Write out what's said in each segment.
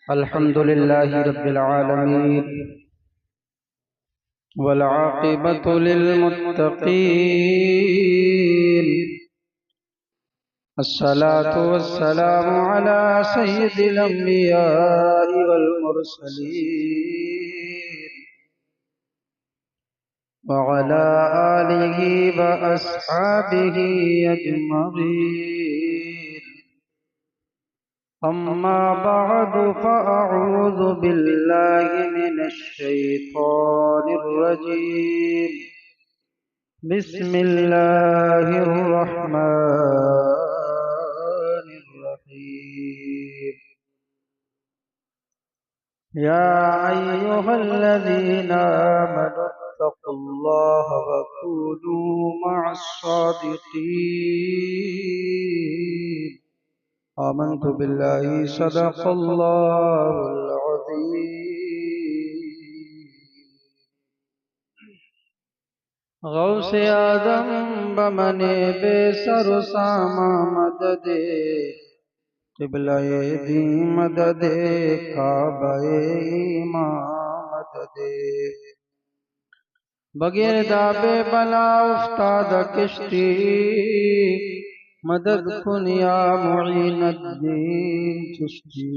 अल्हम्दुलिल्लाहि रब्बिल आलमीन वल आक़िबतु लिल मुत्तक़ीन अस्सलातु वस्सलामु अला सय्यिदिल अंबियाइ वल मुरसलीन व अला आलिहि व अस्हाबिहि अजमईन। अम्मा बअद फ़अऊज़ु बिल्लाहि मिनश शैतानिर रजीम। बिस्मिल्लाहिर रहमानिर रहीम। या अय्युहल्लज़ीना आमनु इत्तक़ुल्लाहा व कूनू मअस सादिक़ीन। आमन्तु बिल्लाहि सदक़ल्लाहुल अज़ीम। गौसे आदम बमने बेसर सामा मददे क़िबलाए दी मददे काबाए इमाम मददे। बगैर दाबे बला उस्ताद किश्ती मदद कुनिया मुईनुद्दीन चिश्ती।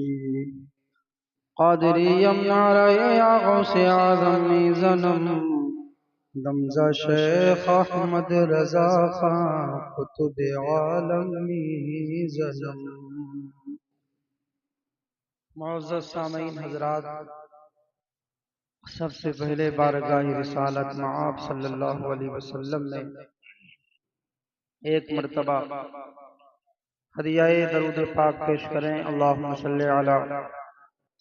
क़ादिरी यमनारे या गौसे आज़म ज़नम दमज़ा शेख अहमद रज़ा खां कुतुब आलमी ज़नम। मुअज़्ज़ज़ सामीन हज़रात, सबसे पहले बारगाह रिसालत में आप सल्लल्लाहु अलैहि वसल्लम ने एक मर्तबा हदियाए दरूद पाक पेश करें। अल्लाहुम्मा सल्लि अला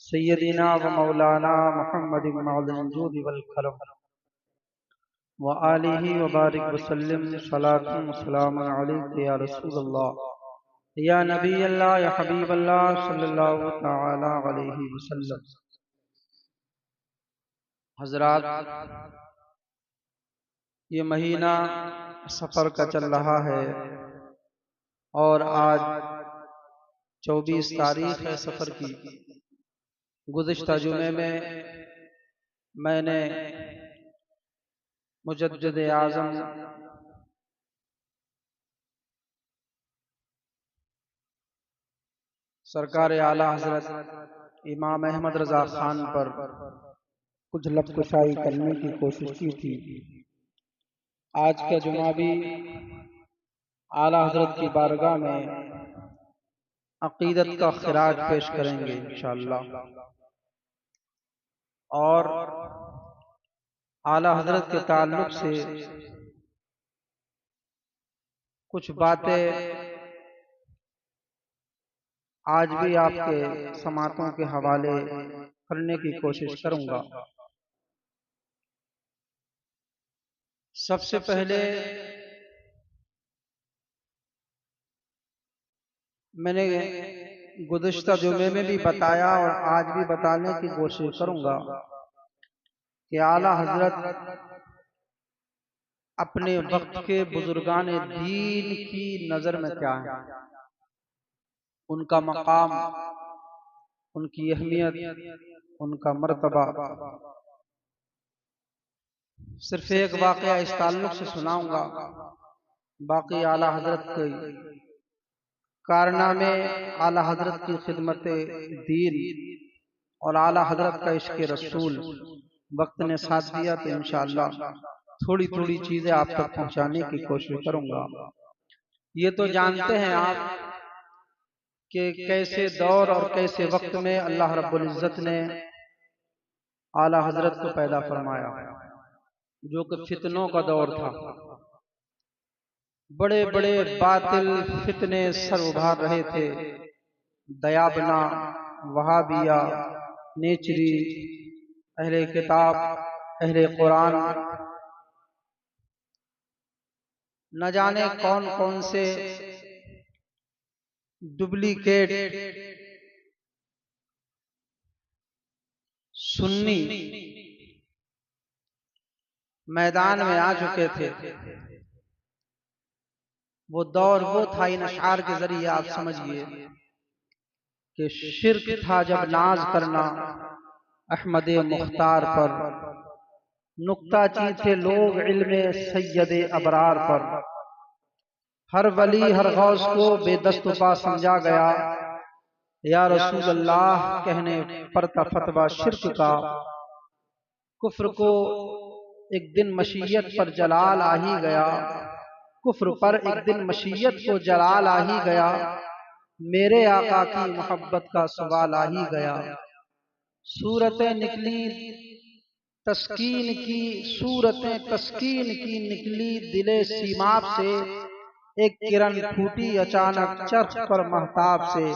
सय्यदिना व मौलाना मुहम्मदिन मअल जूद वल करम व आलिहि व बारिक व सल्लिम सलातन व सलामुन अलैका या रसूलल्लाह या नबी अल्लाह या हबीब अल्लाह सल्लल्लाहु तआला अलैहि वसल्लम। हजरात, ये महीना सफर का चल रहा है और आज 24 तारीख है सफर की। गुज़िश्ता जुमे में मैंने मुजद्दिद आज़म सरकार आला हज़रत इमाम अहमद रज़ा खान पर कुछ लबकुशाई करने की कोशिश की थी। आज का जुमा भी आला हज़रत की बारगाह में अक़ीदत का खिराज पेश करेंगे इंशाअल्लाह। और आला हज़रत के ताल्लुक से कुछ बातें आज भी आपके समातों के हवाले करने की कोशिश करूंगा। सबसे पहले मैंने गुज़िश्ता जुमे में भी बताया और आज भी बताने की कोशिश करूंगा कि आला हज़रत अपने वक्त के बुजुर्गान दीन की नजर में क्या है, उनका मकाम, उनकी अहमियत, उनका मर्तबा। सिर्फ एक वाक़या इस ताल्लुक से सुनाऊंगा, बाकी आला हज़रत के कारनामे, आला हज़रत की खिदमत दीन और आला हज़रत का इश्क़ रसूल वक्त ने साथ दिया तो इंशाअल्लाह थोड़ी थोड़ी चीजें आप तक पहुंचाने की कोशिश करूंगा। ये तो जानते हैं आप कि कैसे दौर और कैसे वक्त में अल्लाह रब्बुल इज़्ज़त ने आला हज़रत को पैदा फरमाया, जो कि फितनों का दौर था। बड़े बड़े बातिल फितने सर उभार रहे थे। दयाबना, वहाबिया, नेचरी, अहले किताब, अहले कुरान, न जाने कौन कौन से डुप्लीकेट सुन्नी मैदान में आ चुके थे। वो दौर वो था, इन अशआर के जरिए आप समझिए कि शिर्क था जब नाज करना अहमद मुख्तार पर, नुक्ताची थे लोग इल्मे सैयदे अबरार पर। हर वली हर गौस को बेदस्तुपा समझा गया, या रसूल अल्लाह कहने पर था फतवा शिर्क का। कुफ्र को एक दिन मशीयत पर जलाल आ ही गया, कुफ्र पर एक दिन मशीयत को जलाल आ ही गया, मेरे आका की मोहब्बत का सवाल आ ही गया। सूरतें निकली तस्कीन की, सूरतें तस्कीन की निकली दिले सीमाब से, एक किरण फूटी अचानक चर्ख पर महताब से।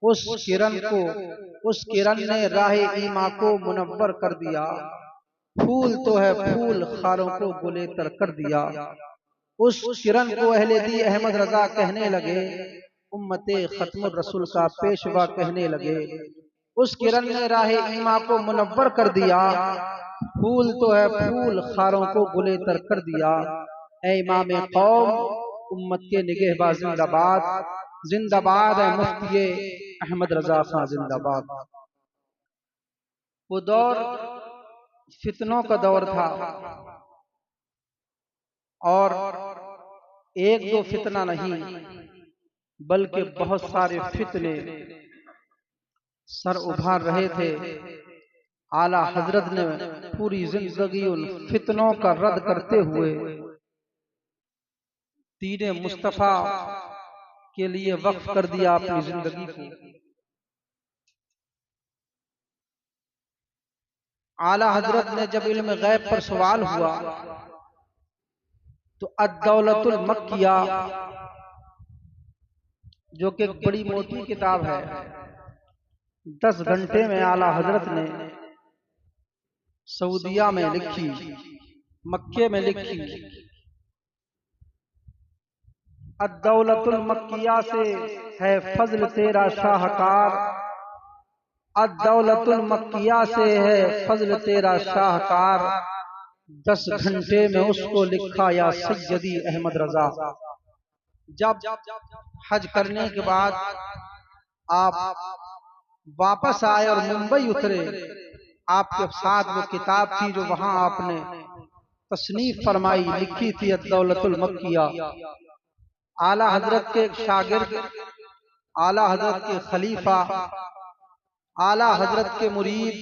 उस किरण ने राहे ईमा को मुनव्वर कर दिया, फूल तो है फूल खारों को गुलेतर कर दिया। उस किरण को अहले दी अहमद रजा कहने लगे, उम्मते खत्मुर रसूल का पेशवा कहने लगे। उस किरण ने राहे ईमा को मुनव्वर कर दिया, फूल तो है फूल खारों को गुलेतर कर दिया। ऐ इमाम कौम उम्मत के निगहबान जिंदाबाद, जिंदाबाद है मुफ्ती अहमद रजा खां जिंदाबाद। वो दौर फितनों का दौर था, और एक दो फितना नहीं बल्कि बहुत सारे फितने सर उभार रहे थे। आला हजरत ने पूरी जिंदगी उन फितनों का रद्द करते हुए दीने मुस्तफा के लिए वक्फ कर दिया अपनी जिंदगी को। आला हजरत ने जब इल्म गैब पर सवाल हुआ तो अद-दौलतुल मक्किया, जो कि एक बड़ी मोटी किताब है, 10 घंटे में आला हजरत ने सऊदिया में लिखी, मक्के में लिखी। अद-दौलतुल मक्किया से है फजल तेरा शाहकार, अद-दौलतुल मक्किया से है फजल तेरा शाहकार। 10 घंटे में उसको लिखा या सैयदी अहमद रजा। जब हज करने के बाद आप वापस आए और मुंबई उतरे, आपके साथ वो किताब थी जो वहां आपने तसनीफ फरमाई, लिखी थी अद-दौलतुल मक्किया। आला हजरत के एक शागिर्द, आला हजरत के खलीफा, आला हजरत के मुरीद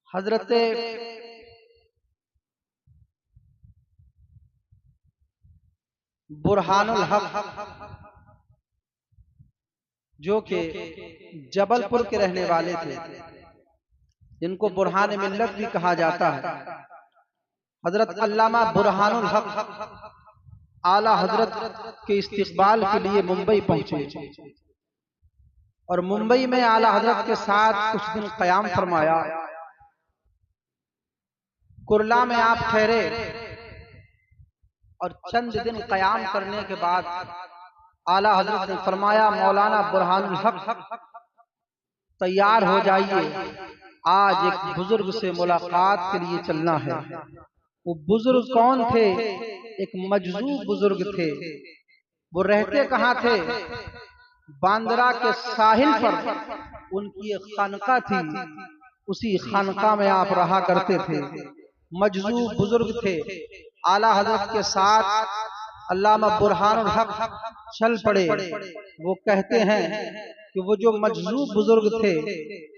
हजरत बुरहानुल हक, जो कि जबलपुर के रहने वाले थे, जिनको बुरहान मिल्लत भी कहा जाता है, हजरत अल्लामा बुरहानुल हक आला हजरत के इस्तिकबाल के लिए मुंबई पहुंचे और मुंबई में आला हजरत के साथ कुछ दिन क़याम फरमाया। कुरला में आप ठहरे और चंद दिन क़याम करने के बाद आला हजरत ने फरमाया, मौलाना बुरहानुल हक तैयार हो जाइए, आज एक बुजुर्ग से मुलाकात के लिए चलना है। वो बुजुर्ग कौन थे? एक मजजूब बुजुर्ग थे। वो रहते कहाँ थे? बांद्रा के साहिल पर उनकी एक खानका थी, उसी खानका में आप रहा करते थे। मजजूब बुजुर्ग थे। आला हजरत के साथ अल्लामा बुरहानुल हक चल पड़े। वो कहते हैं कि वो जो मजजूब बुजुर्ग थे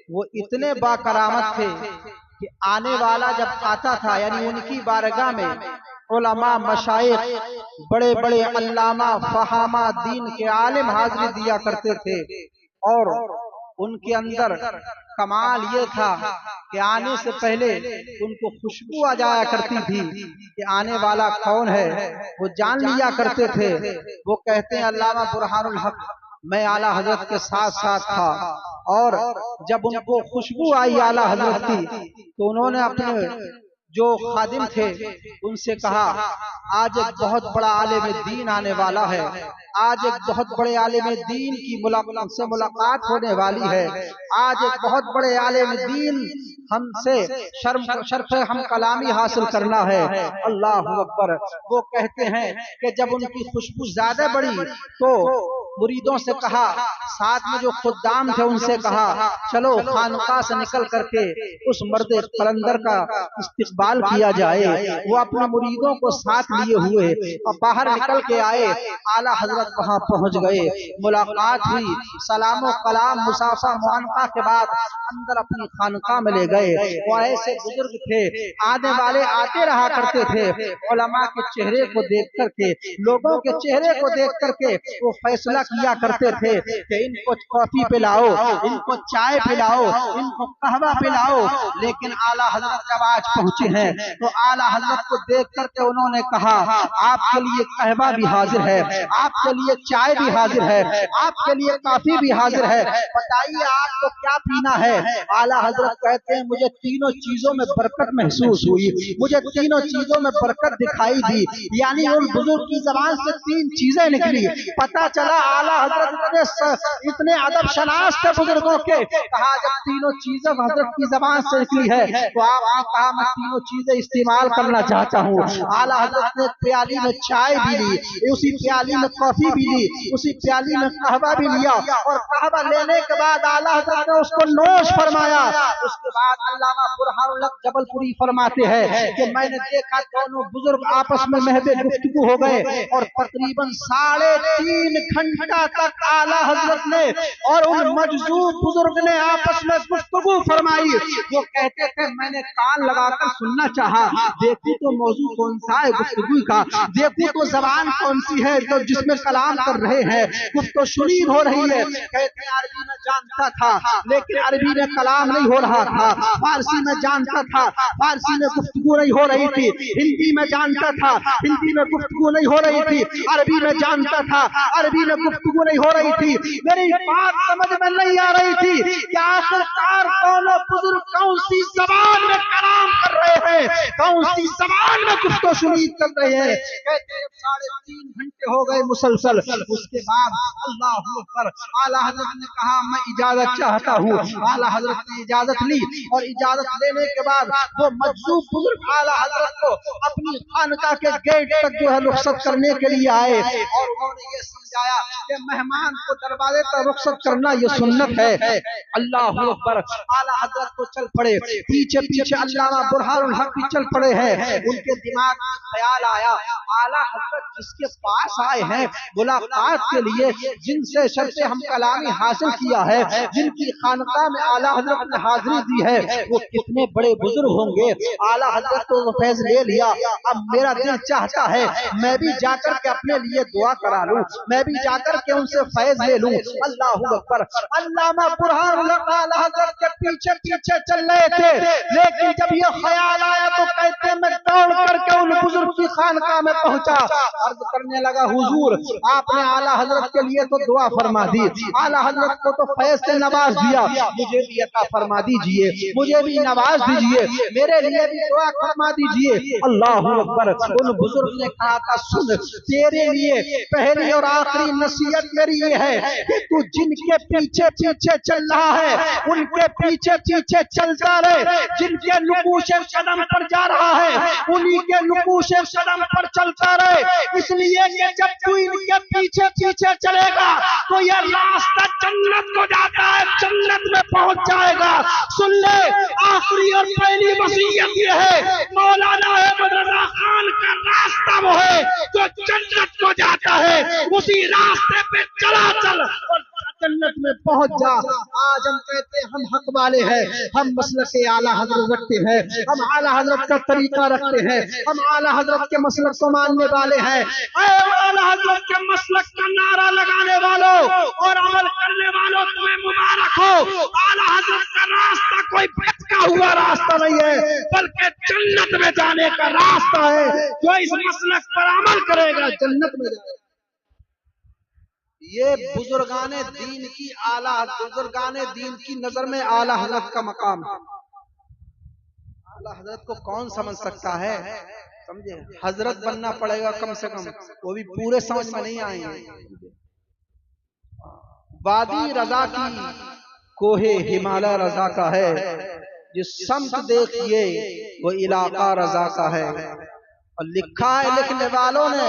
वो इतने बाकरामत थे कि आने वाला जब आता था, यानी उनकी बारगाह में उलमा मशाइख बड़े बड़े अल्लामा फहामा दीन के आलिम हाजिरी दिया करते थे। और उनके अंदर कमाल ये था कि आने से पहले उनको खुशबू आ जाया करती थी कि आने वाला कौन है, वो जान लिया करते थे। वो कहते हैं अल्लामा बुरहानुल हक, मैं आला हजरत के साथ साथ था और जब उनको खुशबू आई आला हजरत की तो उन्होंने अपने जो खादिम थे उनसे कहा, आज एक बहुत बड़ा आलिम दीन आने वाला है, आज एक बहुत बड़े आलिम दीन की मुलाकात होने वाली है, आज एक बहुत बड़े आलिम दीन हमसे शर्फ हम कलामी हासिल करना है। अल्लाह अकबर। वो कहते हैं कि जब उनकी खुशबू ज्यादा बढ़ी तो मुरीदों से कहा, साथ में जो खुद्दाम थे उनसे कहा, चलो खानका से निकल करके उस मर्द कलंदर का इस्तिकबाल किया जाए। वो अपने मुरीदों को साथ लिए हुए और बाहर निकल के आए। आला हजरत वहां पहुंच गए, मुलाकात हुई, सलामो कलाम मुसाफा मुआनका के बाद अंदर अपनी खानका में ले गए। वो ऐसे बुजुर्ग थे, आने वाले आते रहा करते थे। उलमा के चेहरे को देख करके, लोगों के चेहरे को देख करके वो फैसला किया करते थे कि इनको कॉफी पिलाओ, इनको चाय पिलाओ, इनको कहवा पिलाओ। लेकिन आला हजरत जब आज पहुंचे हैं तो आला हजरत को देख करके उन्होंने कहा, आपके लिए कहवा भी हाजिर है, आपके लिए चाय भी हाजिर है, आपके लिए कॉफी भी हाजिर है, बताइए आपको क्या पीना है। आला हजरत कहते हैं, मुझे तीनों चीजों में बरकत महसूस हुई, मुझे तीनों चीजों में बरकत दिखाई दी। यानी उन बुजुर्ग की जबान से तीन चीजें निकली। पता चला आला हजरत इतने अदब शनास थे बुजुर्गों के। कहा जब तीनों चीजें हजरत की जबान से निकली है तो आपने कहा मैं तीनों चीजें इस्तेमाल करना चाहता हूँ। आला हजरत ने प्याली में चाय भी ली, उसी प्याली में कॉफी भी ली, उसी प्याली में कहवा भी लिया और कहवा लेने के बाद आला हजरत ने उसको नोश फरमाया। उसके बाद अल्लामा बुरहानुल हक जबलपुरी फरमाते हैं कि मैंने देखा दोनों बुजुर्ग आपस में महबे गुफ्तगू हो गए और तकरीबन 3.5 घंटा तक आला हजरत ने और उन मजजूब बुजुर्ग ने आपस में गुफ्तगू फरमाई। वो कहते थे मैंने कान लगाकर सुनना चाहा, देखूं तो मौजू कौन सा है गुफ्तगू का, देखूं तो जबान कौन सी है तो जिसमें कलाम कर रहे हैं, गुफ्तो शुनीर हो रही है। कहते अरबी में जानता था लेकिन अरबी में कलाम नहीं हो रहा था, फारसी में जानता था, फारसी में गुफ्तगू नहीं हो रही थी, हिंदी में जानता था, हिंदी में गुफ्तगू नहीं हो रही थी, अरबी में जानता था, अरबी में गुफ्तगू नहीं हो रही थी। मेरी बात समझ में नहीं आ रही थी कि आखिरकार दोनों बुजुर्ग कौन सी जबान में कलाम कर रहे हैं, कौन सी जबान में गुफ्तो शुनीर कर रहे हैं। कहते 3.5 घंटे हो गए मुसलसल। उसके बाद अल्लाह अकबर, आला हजरत ने कहा मैं इजाजत चाहता हूँ। आला हजरत ने इजाजत ली और इजाजत लेने के बाद वो मजजूब बुजुर्ग आला हजरत को अपनी खानका के गेट तक जो है रुखसत करने के लिए आए और उन्होंने ये समझाया कि मेहमान को दरवाजे तक रुखसत करना ये सुन्नत है। अल्लाह अकबर। आला हजरत तो चल पड़े, पीछे पीछे अल्लामा बुरहानुल हक भी चल पड़े हैं। उनके दिमाग में ख्याल आया, आला हजरत जिसके पास आए हैं मुलाकात के लिए, जिनसे शर्ते हम कलामी हासिल किया है, जिनकी खानका में आला हजरत ने हाजिरी दी है, वो कितने बड़े बुजुर्ग होंगे। आला हजरत तो फैज ले लिया। अब मेरा दिल चाहता है मैं भी जाकर के अपने लिए दुआ करा लूं, मैं भी जाकर के उनसे फैज ले लूं। अल्लाह अकबर। अल्लामा बुरहानुल हक आला हजरत के पीछे पीछे चल रहे थे, लेकिन जब ये ख्याल आया तो कहते मैं दौड़ करके उन बुजुर्ग की खानका में पहुंचा। अर्ज करने लगा, हुजूर आपने आला हजरत के लिए तो दुआ फरमा दी, आला हजरत को तो फैज से नवाज दिया, मुझे भी अता फरमा दीजिए, मुझे भी नवाज दीजिए, मेरे लिए भी दुआ फरमा दीजिए। अल्लाह अकबर। उन बुजुर्ग ने कहा था, सुन तेरे लिए पहली और आखिरी नसीहत मेरी ये है कि तू जिनके पीछे पीछे चल रहा है उनके पीछे पीछे चलता रहे, जिनके नुकूशे कदम पर जा रहा है उन्हीं के नुकूशे कदम पर चलता रहे। इसलिए कि जब तू इनके पीछे पीछे चलेगा तो यह रास्ता जन्नत को जाता है, जन्नत में पहुंच जाएगा। सुन ले, आखिरी और पहली वसीयत ये है, मौलाना अहमद रजा खान का रास्ता वो है जो जन्नत को जाता है, उसी रास्ते पे चला चल और जन्नत में पहुंच जा। आज हम कहते हैं हम हक वाले हैं, हम मसलक के आला हजरत रखते हैं, हम आला हजरत का तरीका रखते हैं, हम आला हजरत के मसलक को मानने वाले हैं। आला हजरत के मसलक का नारा लगाने वालों और अमल करने वालों तुम्हें मुबारक हो। आला हजरत का रास्ता कोई भटका हुआ रास्ता नहीं है, बल्कि जन्नत में जाने का रास्ता है। जो इस मसलक पर अमल करेगा जन्नत में जाएगा। ये बुजुर्गाने दीन की बुजुर्गाने दीन की नजर में आला हजरत का मकाम है। आला हजरत को कौन समझ सकता है, समझे? हजरत बनना पड़ेगा कम से कम, वो भी पूरे समझ में नहीं आएंगे। वादी रजा की कोहे हिमालय रजा का है, जिस समत देखिए वो इलाका रजा का है। और लिखा है लिखने वालों ने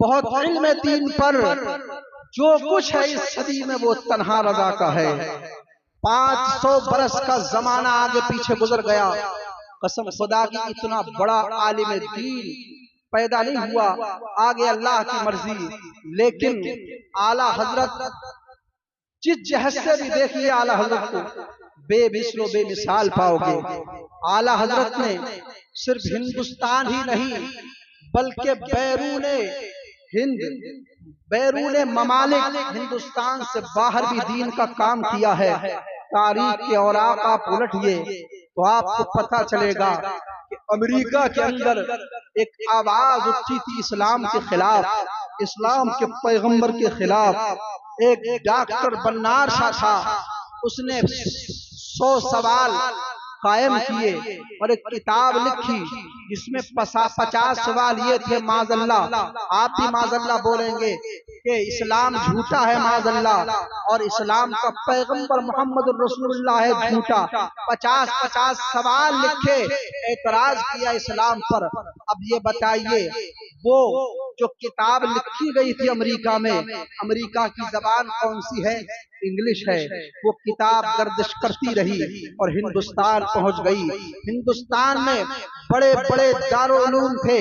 बहुत इल्म दीन पर, जो कुछ है इस सदी में वो तन्हा रजा का है। 500 बरस का जमाना आगे पीछे गुजर गया, कसम खुदा की इतना बड़ा आलिम दीन पैदा नहीं हुआ, आगे अल्लाह की मर्जी। लेकिन आला हजरत जिस जहज से भी देखिए आला हजरत को बेमिसलो बेमिसाल पाओगे। आला हजरत ने सिर्फ हिंदुस्तान ही नहीं बल्कि बैरून ममालिक, हिंदुस्तान से बाहर भी दीन का काम किया है। तारीख के औराक आप उलटिए तो आपको पता चलेगा कि अमेरिका के अंदर एक आवाज उठी थी इस्लाम के खिलाफ, इस्लाम के पैगंबर के खिलाफ। एक डॉक्टर बन्नार शाह था, उसने 100 सवाल कायम किए और एक किताब लिखी जिसमें 50 सवाल ये थे। माज़अल्लाह, आप भी माज़अल्लाह बोलेंगे कि इस्लाम झूठा है माज़अल्लाह, और इस्लाम का पैगंबर मोहम्मद रसूलुल्लाह है झूठा। 50 सवाल लिखे, एतराज किया इस्लाम पर। अब ये बताइए, वो जो किताब लिखी गई थी अमेरिका में, अमेरिका की जबान कौन सी है? इंग्लिश है। वो किताब गर्दिश करती रही और हिंदुस्तान पहुंच गई। हिंदुस्तान में बड़े बड़े दारुल-उलूम थे,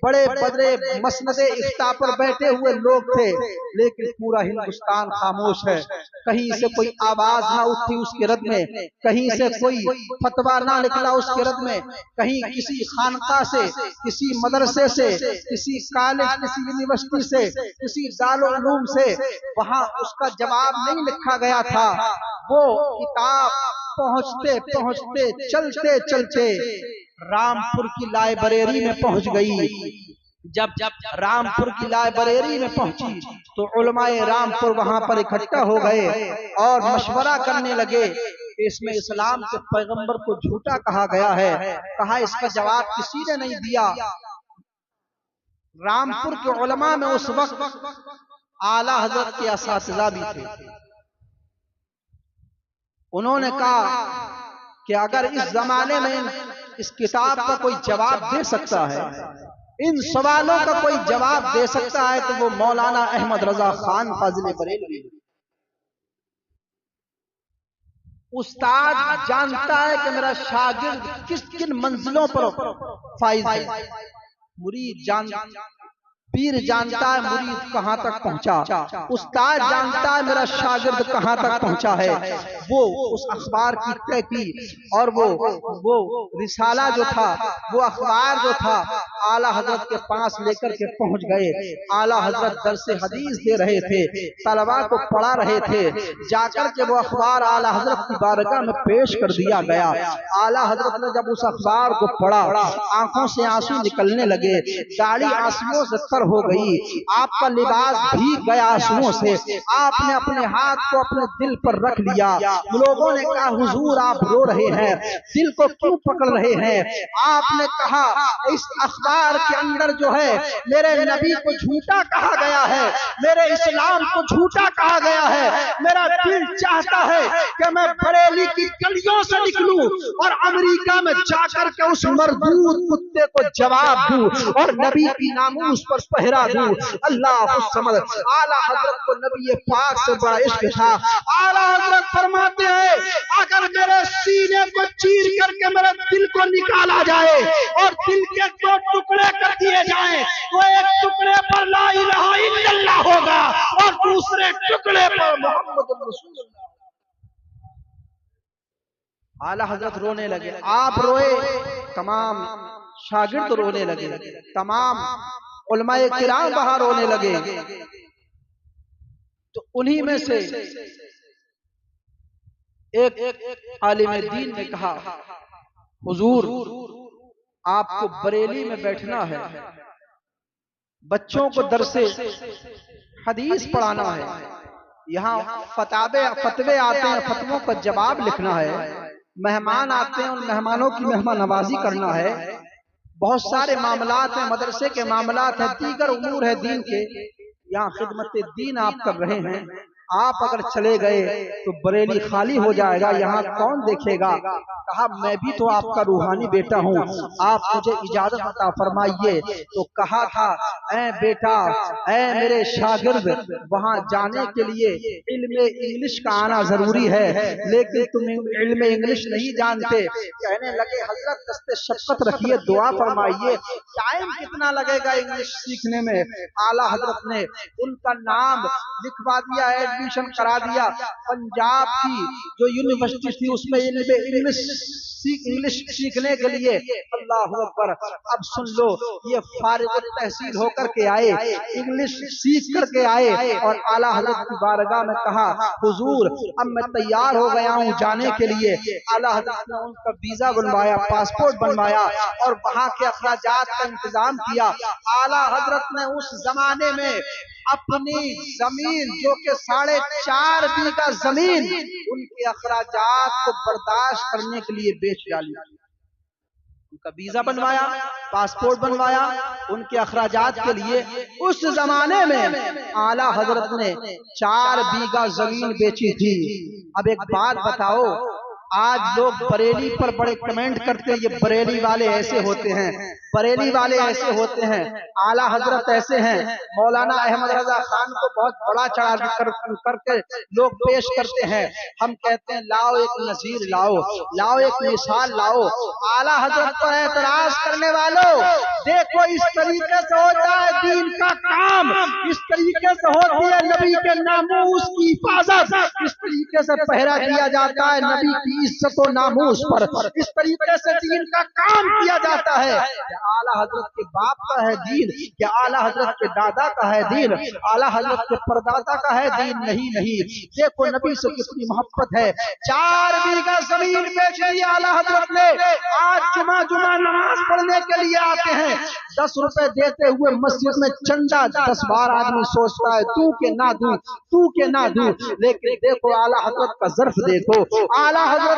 बड़े बड़े मसनदे इफ्ता पर बैठे हुए लोग थे, लेकिन पूरा हिंदुस्तान खामोश है। कहीं से कोई आवाज ना उठी उसके रद में, कहीं से कोई फतवा ना निकला उसके रद में, कहीं किसी खानका से, किसी मदरसे से, किसी कॉलेज, किसी यूनिवर्सिटी से, किसी दारुल-उलूम से वहां उसका जवाब नहीं लिखा गया था। वो किताब पहुंचते पहुंचते, चलते चलते रामपुर की लाइब्रेरी में पहुंच गई। जब रामपुर की लाइब्रेरी में पहुंची तो उलमाए रामपुर वहां पर इकट्ठा हो गए और मशवरा करने लगे कि इसमें इस्लाम के पैगंबर को झूठा कहा गया है। कहा इसका जवाब किसी ने नहीं दिया। रामपुर के उलमा में उस वक्त आला हजरत के असातिज़ा भी थे। उन्होंने कहा कि अगर इस जमाने में इस किताब का कोई जवाब दे सकता है, इन सवालों का कोई जवाब दे सकता है, तो वो मौलाना अहमद रजा खान फाजिल बरेलवी। उस्ताद जानता है कि मेरा शागिर्द किन मंजिलों पर फाइज है, मुरीद पीर जानता है मुरीद कहां तक पहुंचा, उस्ताद जानता है मेरा शागिर्द कहां तक पहुंचा है। वो उस अखबार की तय की और वो रिसाला जो था, वो अखबार जो था, आला हजरत के पास लेकर के पहुंच गए। आला हजरत दरसे हदीस दे रहे थे, तलबा को पढ़ा रहे थे। जाकर के वो अखबार आला हजरत की बारगाह में पेश कर दिया गया। आला हजरत ने जब उस अखबार को पढ़ा, आंखों से आंसू निकलने लगे, दाढ़ी आंसुओं से तर हो गई, आपका लिबास भीग गया आंसुओं से। आपने अपने हाथ को अपने दिल पर रख लिया। लोगों ने कहा हुजूर आप रो रहे हैं, दिल को क्यों पकड़ रहे हैं? आपने कहा इस अखबार के अंदर जो है मेरे नबी को झूठा कहा गया है, मेरे इस्लाम को झूठा कहा गया है। मेरा दिल चाहता है कि मैं बरेली की गलियों से निकलूं और अमेरिका में जाकर के उस मरदूद कुत्ते को जवाब दूं और नबी की नामूस पर पहरा दूं। अल्लाह समझ। आला हजरत को नबी पाक से बड़ा इश्क था। आला हजरत फरमाते हैं अगर मेरे सीने को चीर करके मेरे दिल को निकाला जाए और दिल के 2 टुकड़े कर दिए जाएं, तो एक टुकड़े पर ला इलाहा इल्लल्लाह होगा और दूसरे टुकड़े पर मोहम्मद रसूलुल्लाह। आला हजरत रोने लगे, आप रोए, तमाम शागिर्द रोने लगे, तमाम उलमाए किराम बाहर रोने लगे। तो उन्हीं में से एक आलिम दीन ने कहा हुजूर आपको बरेली में बैठना है, बच्चों को दरसे हदीस पढ़ाना है, यहाँ फतवे आते हैं, फतवों का जवाब लिखना है, मेहमान आते हैं उन मेहमानों की मेहमान नवाजी करना है, बहुत सारे मामलात हैं, मदरसे के मामलात हैं, दीगर उमूर है दीन के, यहाँ खिदमत दीन आप कर रहे हैं। आप अगर चले गए तो बरेली खाली हो जाएगा, यहाँ कौन देखेगा। कहा मैं भी तो आपका रूहानी बेटा हूँ, आप मुझे इजाजत अता फरमाइए। तो कहा था ऐ बेटा, ऐ मेरे शागिर्द, वहाँ जाने के लिए इल्म इंग्लिश का आना जरूरी है, लेकिन तुम इल्म इंग्लिश नहीं जानते। कहने लगे हजरत दस्ते शफ़क़त रखिए, दुआ फरमाइए, टाइम कितना लगेगा इंग्लिश सीखने में। आला हजरत ने उनका नाम लिखवा दिया, एडमिशन करा दिया। पंजाब की जो यूनिवर्सिटी थी उसमें इंग्लिश सीखने के लिए। अल्लाह अकबर। अब सुन लो, ये फारिग तहसील होकर के आए, इंग्लिश सीख करके आए और आला हजरत की बारगाह में कहा हुजूर अब मैं तैयार हो गया हूँ जाने के लिए। आला हजरत ने उनका वीजा बनवाया, पासपोर्ट बनवाया और वहाँ के अखराजात का इंतजाम किया। आला हजरत ने उस जमाने में अपनी जमीन जो कि 4.5 बीघा जमीन उनके अखराजात को बर्दाश्त करने के लिए बेच डाली। उनका वीजा बनवाया, पासपोर्ट बनवाया, उनके अखराजात के लिए उस जमाने में आला हजरत ने 4 बीघा जमीन बेची थी। अब एक बात बताओ, आज लोग बरेली पर बड़े कमेंट करते हैं, ये बरेली वाले ऐसे होते हैं, बरेली वाले ऐसे होते हैं, आला हजरत ऐसे हैं। मौलाना अहमद रजा खान को बहुत बड़ा चढ़ा करके लोग पेश करते हैं। हम कहते हैं लाओ एक नजीर लाओ, लाओ एक मिसाल लाओ। आला हजरत पर एतराज करने वालों, देखो इस तरीके से होता है दीन का काम, इस तरीके से होती है नबी के नामूस की हिफाजत, इस तरीके से पहरा दिया जाता है नबी की इज्जत और नामूस पर, इस तरीके से दीन का काम किया जाता है। क्या आला हजरत के बाप का है दीन, क्या आला हजरत के दादा का है दीन, आला हजरत के परदादा का है दीन? नहीं नहीं। देखो नबी से कितनी मोहब्बत है। 4 बीघा जमीन बेच दी आला हजरत ने। आज जुमा नमाज पढ़ने के लिए आते हैं, 10 रुपए देते हुए मस्जिद में चंदा 10 बार आदमी सोचता है तू के ना दूं, तू के ना दूं। लेकिन देखो आला हजरत का ज़र्फ देखो, आला हजरत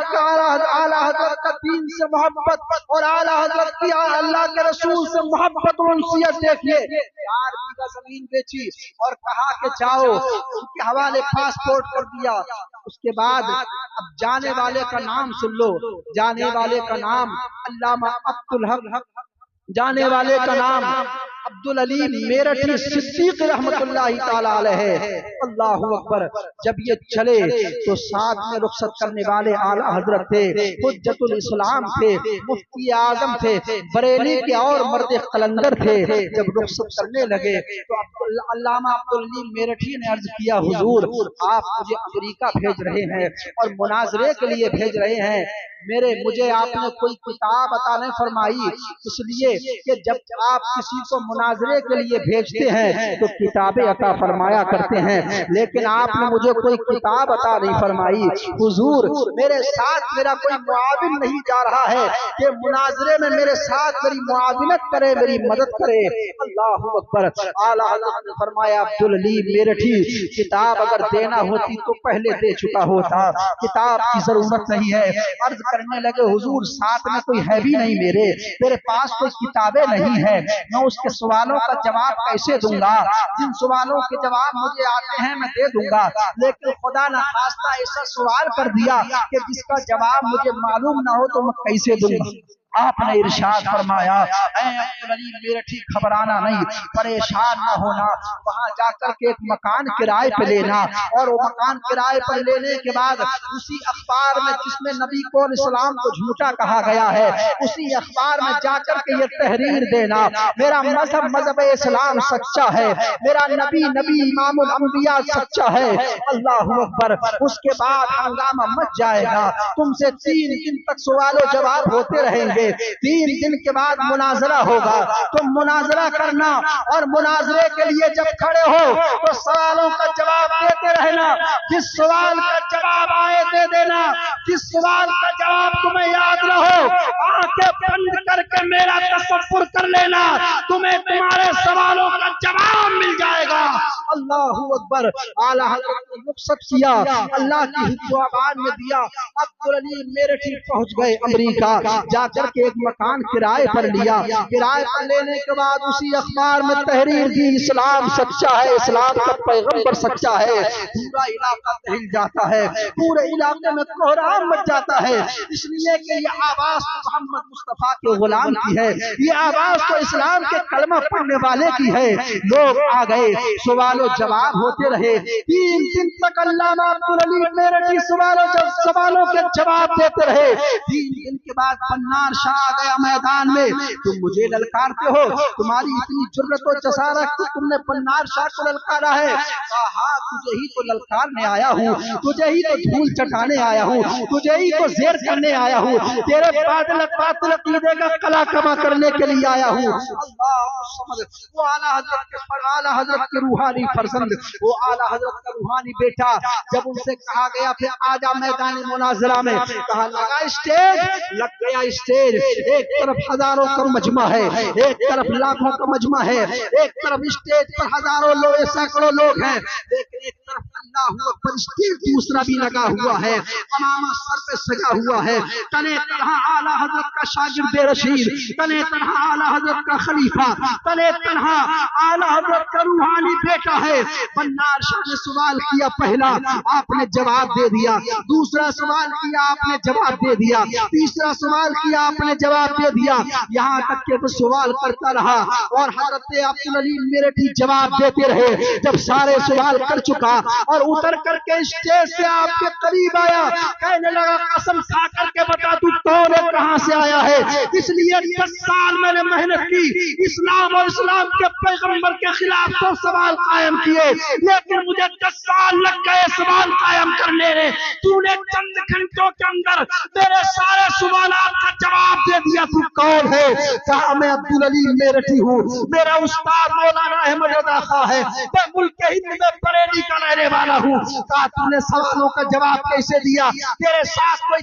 का दीन से मोहब्बत और आला हजरत की अल्लाह के रसूल से मोहब्बत और उनसियत देखिए। 4 बीघा जमीन बेची और कहा कि जाओ, उनके हवाले पासपोर्ट कर दिया। उसके बाद अब जाने वाले का नाम सुन लो, जाने वाले का नाम अल्लामा अब्दुल हक, जाने वाले का नाम अब्दुल अली मेरठी सिद्दीक रहमतुल्लाहि ताला अलैहि। अल्लाहु अकबर। जब ये चले तो साथ में रुखसत करने वाले आला हजरत थे, हुज्जतुल इस्लाम थे, मुफ्ती आजम थे, बरेली के और मर्द कलंदर थे। जब रुखसत करने लगे तो अल्लामा अब्दुल अली मेरठी ने अर्ज किया हुजूर आप मुझे अमेरिका भेज रहे हैं और मुनाजरे के लिए भेज रहे हैं, मुझे आपने कोई किताब अता नहीं फरमाई, इसलिए कि जब आप किसी को मुनाजरे के लिए भेजते हैं तो किताबें अता फरमाया करते हैं, लेकिन आपने मुझे कोई किताब अता नहीं फरमाई। हुजूर मेरे साथ मेरा कोई मुआविन नहीं जा रहा है कि मुनाजरे में मेरे साथ मेरी मुआविनत करे, मेरी मदद करे। अल्लाहु अकबर। आला हज़रत ने फरमाया अब्दुल अली मेरठी किताब अगर देना होती तो पहले दे चुका होता, किताब की जरूरत नहीं है। अर्ज करने लगे हुजूर साथ में कोई है भी नहीं, मेरे पास कोई किताबें नहीं है, मैं उसके सवालों का जवाब कैसे दूंगा? जिन सवालों के जवाब मुझे आते हैं मैं दे दूंगा, लेकिन खुदा न खास्ता ऐसा सवाल कर दिया कि जिसका जवाब मुझे मालूम ना हो तो मैं कैसे दूंगा? आपने इरशाद फरमाया ऐ अब्दुल अली मेरठी घबराना नहीं, परेशान ना होना, वहां जाकर के एक मकान किराए पे लेना और वो मकान किराए पर लेने के बाद उसी अखबार में जिसमें नबी को इस्लाम को झूठा कहा गया है उसी अखबार में जाकर के ये तहरीर देना मेरा मजहब इस्लाम सच्चा है, मेरा नबी इमामुल अंबिया सच्चा है। अल्लाहु अकबर। उसके बाद हंगामा मच जाएगा, तुमसे 3 दिन तक सवाल जवाब होते रहेंगे, 3 दिन के बाद मुनाजरा होगा, तुम मुनाजरा करना और मुनाजरे के लिए जब खड़े हो तो सवालों का जवाब देते रहना, जिस सवाल का जवाब आए दे देना, जिस सवाल का जवाब तुम्हें याद न हो आंखें बंद करके मेरा तसव्वुर कर लेना, तुम्हें तुम्हारे सवालों का जवाब मिल जाएगा। अल्लाहु अकबर। आला हज़रत ने रुखसत किया, अल्लाह की हिफ्ज़-ओ-अमान में दिया। अब अब्दुल अलीम मेरठी पहुंच गए अमेरिका। जाकर के एक मकान किराए पर लिया। किराए पर लेने के बाद उसी अखबार में तहरीर दी, इस्लाम सच्चा है, इस्लाम का पैगंबर सच्चा है। पूरा इलाका दहिल जाता है, पूरे इलाके में कोहराम मच जाता है, इसलिए कि ये आवाज मोहम्मद मुस्तफा के गुलाम की है, ये आवाज तो इस्लाम के कलमा पढ़ने वाले की है। लोग आ गए, सवालों जवाब होते रहे। 3 दिन तक अल्लामा अब्दुल अलीम मेरठी सवालों के जवाब देते रहे। 3 दिन के बाद बन्नार शाह आ गया मैदान में। तुम मुझे ललकारते हो, तुम्हारी इतनी जुर्रत और जसारत कि तुमने बन्नार शाह को ललकारा है। कहा तुझे ही तो ललकारने आया हूँ, तुझे ही तो धूल चटाने आया हूँ, तुझे ही तो जेर करने आया हूँ, तेरे बादल अकीदे का कला कमा करने के लिए आया हूँ। वो आला हजरत के रूहानी फरजंद, वो आला हजरत का रूहानी बेटा, जब उनसे कहा गया फिर आजा मैदान मुनाजरा में, कहा लगा स्टेज, लग गया स्टेज। एक तरफ हजारों का मजमा है, एक तरफ लाखों का मजमा है, एक तरफ स्टेज पर हजारों लोग, सैकड़ों लोग हैं, लेकिन एक तरफ अल्लाह अकबर स्टेज दूसरा भी लगा हुआ है, अमामा सर पे सजा हुआ है। तने तनहा आला हजरत का शागिर्द रशीद, तने तनहा आला हजरत का खलीफा, तने तनहा आला हजरत का रूहानी बेटा है। बन्नार शाह ने सवाल किया, पहला आपने जवाब दे दिया, दूसरा सवाल किया आपने जवाब दे दिया, तीसरा सवाल किया आपने जवाब दे दिया, यहाँ तक के वो सवाल करता रहा और हजरत अब्दुल अलीम मेरठी जवाब देते रहे। जब सारे सवाल कर चुका और उतर करके स्टेज से आपके करीब आया, कहने लगा कसम खा करके बता तू कौन है, कहां से आया है। इसलिए 10 साल मैंने मेहनत की, इस्लाम और इस्लाम के पैगंबर के खिलाफ तो सवाल कायम किए, लेकिन मुझे 10 साल लग गए सवाल कायम करने में। तूने चंद घंटों के अंदर मेरे सारे सवालों का जवाब दे दिया। तू कौन है? कहा मैं अब्दुल अलीम मेरठी हूँ, मेरा उस्ताद मौलाना अहमद रजा खां है, मैं मुल्क हिंद में बरेली का रहने वाला हूँ। कहा तूने सवालों का जवाब कैसे दिया? तेरे साथ कोई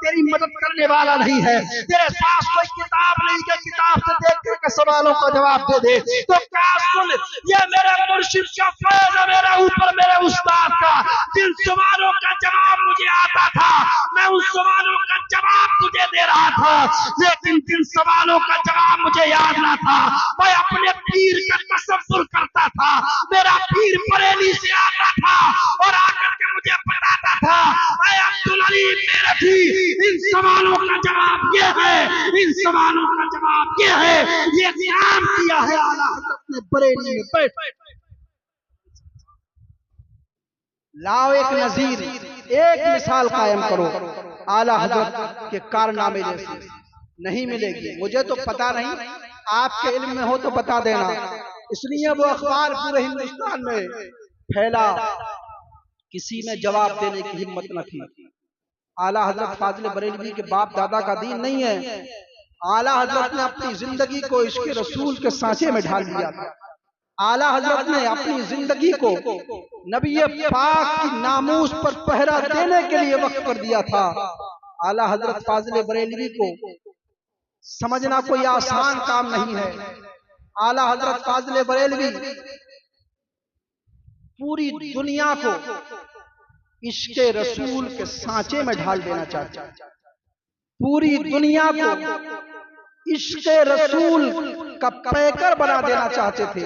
तेरी मदद करने वाला नहीं है, तेरे पास कोई किताब नहीं कि किताब से देख करके सवालों का जवाब दे दे। तो क्या सुन, ये मेरे मुर्शिद का फैज़ है मेरे ऊपर, मेरे उस्ताद का। जिन सवालों का जवाब मुझे आता था मैं उन सवालों का जवाब तुझे दे रहा था, लेकिन जिन सवालों का जवाब मुझे याद ना था मैं अपने पीर का तसव्वुर करता था। मेरा पीर बरेली से आता था और आकर के मुझे बताता था ऐ अब्दुल अलीम मेरठी, इन सवालों का जवाब ये है, इन सवालों का जवाब ये है। ये काम किया है आला हजरत ने बरेली में बैठ। लाओ एक नजीर, एक मिसाल कायम करो आला हजरत के कारनामे जैसी, नहीं मिलेगी। मुझे तो पता नहीं, आपके इल्म में हो तो बता देना। इसलिए वो अखबार पूरे हिंदुस्तान में फैला, किसी में जवाब देने की हिम्मत न थी। आला हजरत फाजिल बरेलवी के बाप दादा का दीन नहीं है। आला हजरत ने अपनी जिंदगी को इसके रसूल के सांचे में ढाल दिया था। आला हजरत ने अपनी जिंदगी को नबी पाक की नामूस पर पहरा देने के लिए वक्फ कर दिया था। आला हजरत फाजिल बरेलवी को समझना कोई आसान काम नहीं है। आला हजरत फाजिल बरेलवी पूरी दुनिया को इश्क़े रसूल के सांचे में ढाल देना चाहते हैं। पूरी दुनिया को इश्क़े रसूल का पैकर बना देना चाहते थे।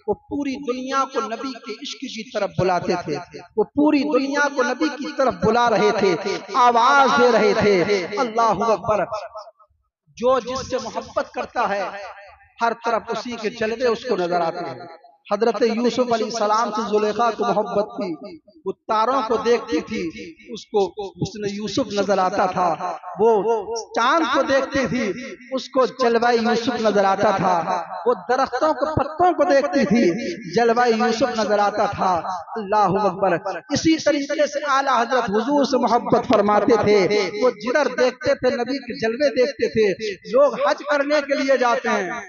वो पूरी दुनिया को नबी के इश्क की तरफ बुलाते थे, वो पूरी दुनिया को नबी की तरफ बुला रहे थे, आवाज दे रहे थे अल्लाहु अकबर। जो जिससे मोहब्बत करता है हर तरफ उसी के जलवे उसको नजर आते हैं। हजरत यूसुफ अलैहिस्सलाम से जुलेखा को मोहब्बत थी, वो तारों को देखती थी, उसको उसने यूसुफ नजर आता था। वो चांद को देखती थी, उसको जलवाई यूसुफ नजर आता था। वो दरख्तों को पत्तों को देखती थी, जलवाई यूसुफ नजर आता था। अल्लाहु अकबर। इसी तरीके से आला हजरत हुजूर से मोहब्बत फरमाते थे। वो जिधर देखते थे नबी के जलवे देखते थे। लोग हज करने के लिए जाते हैं,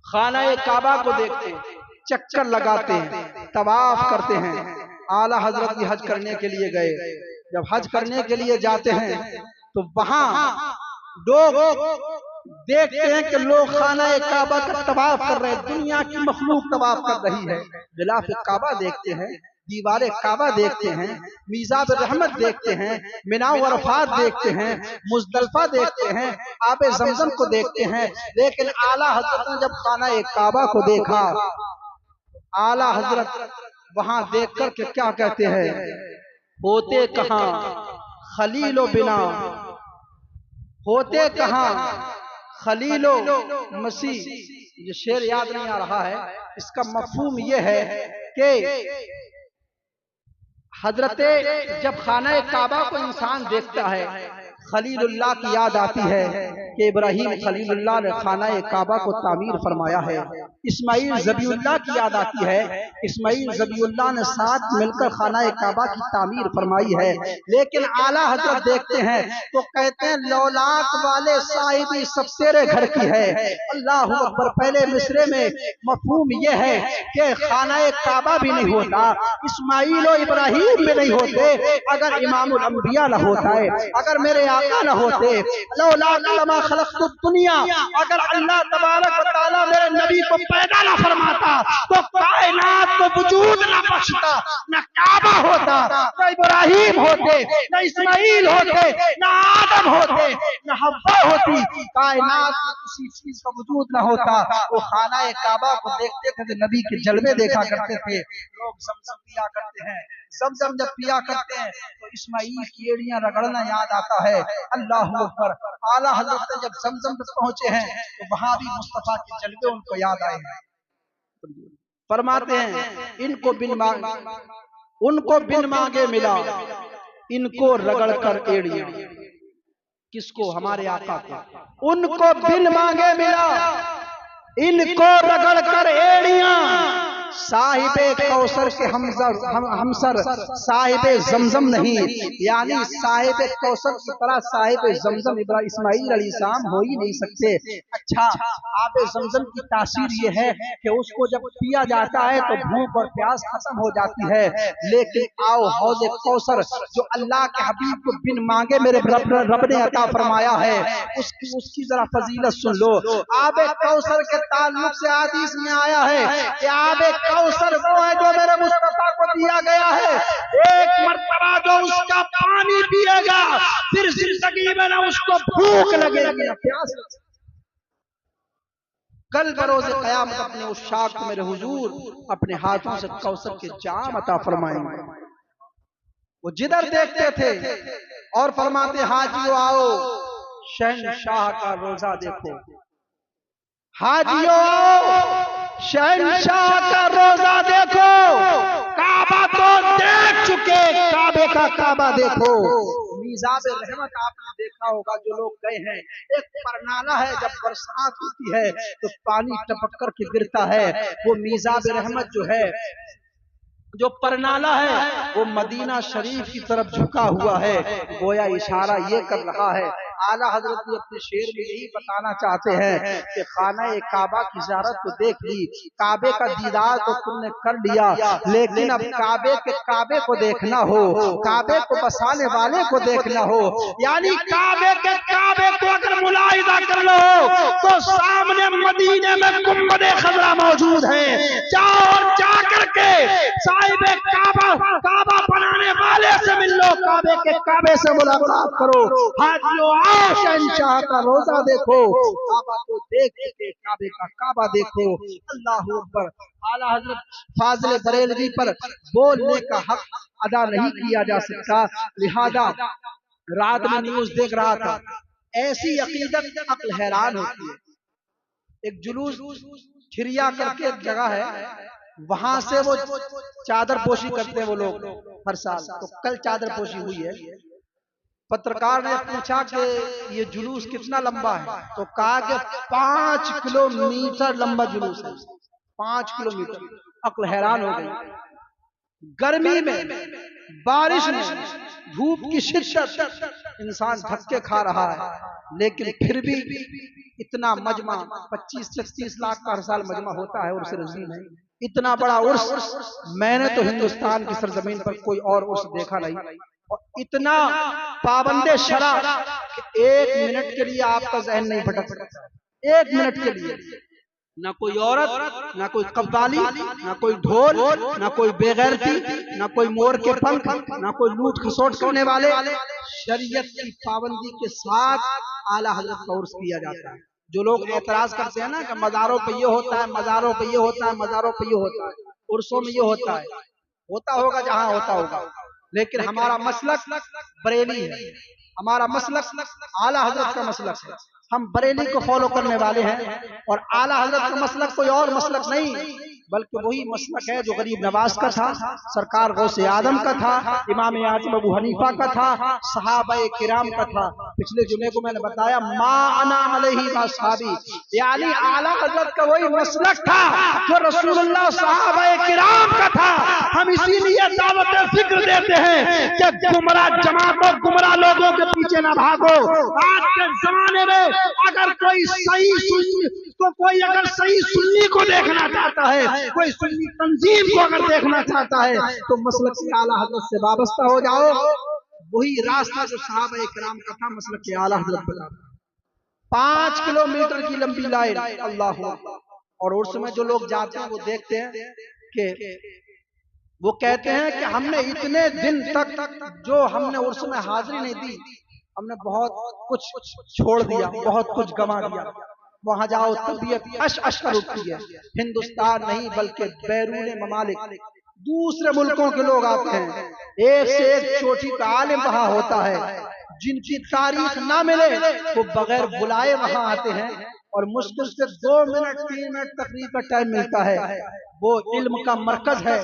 खाना काबा को देखते हैं, चक्कर लगाते हैं, तवाफ करते हैं। आला हजरत भी हज करने के लिए गए। जब हज करने के लिए जाते हैं तो वहां लोग देखते हैं कि लोग खाना काबा का तवाफ कर रहे हैं, दुनिया की मखलूक तवाफ कर रही है। गिलाफ काबा देखते हैं, दीवारे काबा देखते हैं, मीज़ाब रहमत देखते हैं, मिना अरफात देखते हैं, मुज़दलिफा देखते हैं, आबे ज़मज़म को देखते हैं। लेकिन आला हज़रत ने जब खाना काबा को देखा, आला हज़रत वहां देख कर के क्या कहते हैं, होते कहां खलीलो बिना, होते कहां खलीलो मसीह। ये शेर याद नहीं आ रहा है, इसका मफहूम ये है कि हजरते जब खाना काबा को इंसान देखता है, खलीलुल्लाह की याद आती है कि इब्राहीम खलीलुल्लाह ने खाना काबा को तामीर फरमाया है। इस्माइल ज़बीउल्लाह की याद आती है, इस्माइल ज़बीउल्लाह ने साथ मिलकर खाना काबा की तामीर फरमाई है। लेकिन आला हजरत देखते हैं तो कहते हैं लौलाक वाले साहिबी सब तेरे घर की है। अल्लाहु अकबर। पहले मिसरे में मफहूम यह है कि खाना काबा भी नहीं होता, इस्माइल और इब्राहीम भी नहीं होते अगर इमामुल अंबिया न होता है, अगर मेरे आका न होते। लौलाक लमा खलक़तुद दुनिया, अगर अल्लाह तबारक व तआला मेरे नबी को पैदा न फरमाता तो कायनात को वजूद न बख्शता, न काबा होता, न इब्राहीम होते, न इस्माइल होते, न आदम होते, न हव्वा होती, कायनात में किसी चीज का वजूद न होता। वो खाना काबा को देखते थे तो नबी के जलवे देखा करते थे। लोग ज़मज़म पिया करते हैं, ज़मज़म जब पिया करते हैं तो इस्माइल की एड़ियां रगड़ना याद आता है। अल्लाहु अकबर। आला हज़रत जब ज़मज़म पे पहुंचे हैं तो वहां भी मुस्तफा के जलवे उनको याद आए हैं। फरमाते हैं उनको बिन मांगे मिला, इनको रगड़ कर एड़ियां। किसको? हमारे आका को। उनको बिन मांगे मिला, इनको रगड़ कर एड़ियां। साहिबे कौसर के हमसर साहिबे ज़मज़म नहीं, यानी साहिबे कौसर की तरह साहिबे ज़मज़म इस्माइल अलैहिस्सलाम हो ही नहीं सकते। अच्छा, आबे ज़मज़म की तासीर ये है कि उसको जब पिया जाता है तो भूख और प्यास खत्म हो जाती है। लेकिन आओ हौज़े कौसर जो अल्लाह के हबीब को बिन मांगे मेरे रब ने अता फरमाया है, उसकी जरा फजीलत सुन लो। आबे कौसर के ताल्लुक से हदीस में आया है कि आबे कौसर वो है जो मेरे मुस्तफा को दिया गया है। एक मर्तबा जो उसका पानी पिएगा फिर जिंदगी में ना उसको भूख लगेगी ना प्यास। कल बरोज़े क़यामत अपने उस शाख को मेरे हुजूर अपने हाथों से कौसर के जाम अता फरमाएंगे। वो जिधर देखते थे और फरमाते हाजियों आओ शहंशाह का रोजा देखो, हाजियों आओ शहंशाह का रोजा देखो। काबा तो देख चुके, काबे का काबा देखो। मीज़ाब रहमत आपने देखा होगा, जो लोग गए हैं, एक परनाला है, जब बरसात होती है तो पानी टपक कर के गिरता है। वो मीज़ाब रहमत जो है, जो परनाला है, वो मदीना शरीफ की तरफ झुका हुआ है। गोया इशारा ये कर रहा है, आला हजरत भी अपने शेर में यही बताना चाहते हैं कि खाना काबा की ज़ियारत तो देख ली, काबे का दीदार तो तुमने कर लिया, लेकिन अब काबे के काबे को देखना हो, काबे को बसाने वाले को देखना हो। यानी काबे के काबे को अगर मुलाहिजा कर लो तो सामने मदीने में गुंबदे खज़रा मौजूद है। जाओ और जा करके साहिबे काबा बनाने वाले से मिल लो, काबे के काबे से मुलाकात करो। हाजियों आओ शहंशाह का रोजा देखो, काबा को देख के काबे का काबा देखो। अल्लाहु अकबर। आला हजरत फाजिल बरेलवी पर बोलने का हक अदा नहीं किया जा सकता, लिहाजा रात में न्यूज देख रहा था, ऐसी अकीदत अक्ल हैरान होती है। एक जुलूस छिरिया करके एक जगह है, वहां से वो चादर पोशी करते हैं वो लोग हर साल। तो कल चादर पोशी हुई है। पत्रकार ने पूछा कि ये जुलूस कितना लंबा है, तो कहा कि 5 किलोमीटर लंबा जुलूस है। 5 किलोमीटर। अक्ल हैरान हो गई। गर्मी में, बारिश में, धूप की शिद्दत, इंसान धक्के खा रहा है, लेकिन फिर भी इतना मजमा, 25-36 लाख का हर साल मजमा होता है उर्स रज़ीम है। इतना बड़ा उर्स मैंने तो हिंदुस्तान की सरजमीन पर कोई और उर्स देखा नहीं। और इतना पाबंदे शरा कि 1 मिनट के लिए आपका ज़हन नहीं भटक सकता, 1 मिनट के लिए। ना कोई औरत, ना कोई कव्वाली, ना कोई ढोल, ना कोई बेगैरती, ना कोई मोर के पंख, ना कोई लूट खसोट करने वाले। शरीयत की पाबंदी के साथ आला हजरत का उर्स किया जाता है। जो लोग एतराज करते हैं ना कि मज़ारों पे ये होता है, मज़ारों पे ये होता है, मज़ारों पे ये होता है, उर्सों में ये होता है, होता होगा जहां होता होगा, लेकिन हमारा मसलक बरेली है, हमारा मसलक आला हजरत का मसलक है। हम बरेली को फॉलो करने वाले हैं और आला हजरत का मसलक कोई और मसलक नहीं, बल्कि वही मसलक है जो गरीब नवाज का था, सरकार गौसे आदम का था, इमाम आज़म अबू हनीफा का था, सहाबाए किराम का था। पिछले जुमे को मैंने बताया मा अना अलैहि व असहाबी, यानी आला हजरत का वही मसलक था जो रसूलुल्लाह सहाबाए किराम का था। हम इसीलिए दावत फिक्र देते हैं कि गुमराह जमातों, गुमराह लोगों के पीछे ना भागो। आज के जमाने में अगर कोई सही सुन्नी, तो कोई अगर सही सुन्नी को देखना चाहता है, कोई सुन्नी तंजीम को अगर देखना चाहता है, तो मसलक से आला हजरत से वाबस्ता हो जाओ। वही रास्ता जो सहाबा किराम का था, मसलक के आला हजरत बता। 5 किलोमीटर की लंबी लाइन, अल्लाह अकबर। और उस समय जो लोग जाते हैं वो देखते हैं कि वो कहते हैं कि हमने इतने दिन तक जो हमने उर्स में हाजिरी नहीं दी, हमने बहुत कुछ छोड़ दिया, बहुत कुछ गंवा दिया। वहां जाओ तबीयत अश कर उठती है। हिंदुस्तान नहीं बल्कि बैरून ममालिक, दूसरे मुल्कों के लोग आते हैं, एक से एक चोटी का आलिम वहां होता है। जिनकी तारीख ना मिले वो बगैर बुलाए वहां आते हैं और मुश्किल से 2 मिनट 3 मिनट तकरीर का टाइम मिलता है। वो इल्म का मरकज है।